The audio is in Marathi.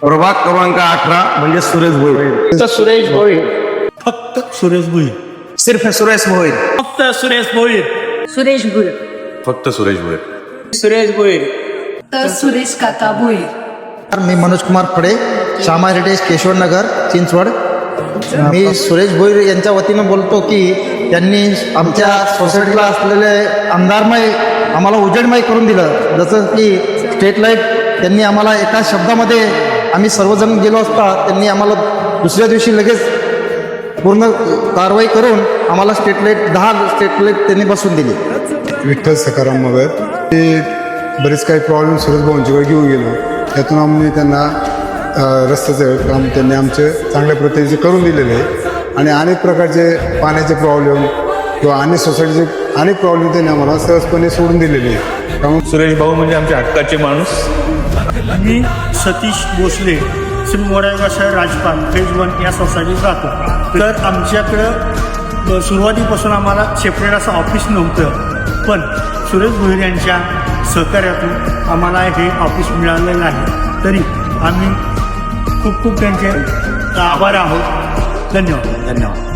प्रभाग क्रमांक 18 म्हणजे सुरेश भोईर. फक्त सुरेश भोईर. फक्त सुरेश भोईर. सिर्फ सुरेश भोईर. फक्त सुरेश भोईर. सुरेश भोईर. फक्त सुरेश भोईर. सुरेश भोईर. तर सुरेश काका भोईर. मी मनोज कुमार फडे, श्यामा हेरिटेज केशवनगर चिंचवड. मी सुरेश भोईर यांच्या वतीनं बोलतो की त्यांनी आमच्या सोसायटीला असलेले अंधारमय आम्हाला उजेडमय करून दिलं. जसं की स्ट्रीट लाईट त्यांनी आम्हाला एका शब्दामध्ये आम्ही सर्वजण गेलो असता त्यांनी आम्हाला दुसऱ्या दिवशी लगेच पूर्ण कारवाई करून आम्हाला स्ट्रीट लाईट 10 स्ट्रीट लाईट त्यांनी बसवून दिली. विठ्ठल सकाराम मगर ते बरेच काही प्रॉब्लेम सुरेश भाऊंच्याकडे घेऊन गेलो. त्यातून आम्ही त्यांना रस्त्याचं काम त्यांनी आमचे चांगल्या पद्धतीचे करून दिलेले आहे आणि अनेक प्रकारचे पाण्याचे प्रॉब्लेम किंवा अनेक सोसायटीचे अनेक प्रॉब्लेम त्यांनी आम्हाला सहजपणे सोडून दिलेले आहे. त्यामुळे सुरेश भाऊ म्हणजे आमचे हक्काचे माणूस. मी सतीश भोसले, श्री मोराळगाव शहर राजपाल फेज 1 या सोसायटीत राहतो. तर आमच्याकडं सुरुवातीपासून आम्हाला सेपरेट असं ऑफिस नव्हतं, पण सुरेश भोईर यांच्या सहकार्यातून आम्हाला हे ऑफिस मिळालेलं आहे. तरी आम्ही खूप खूप त्यांचे आभार आहोत. धन्यवाद.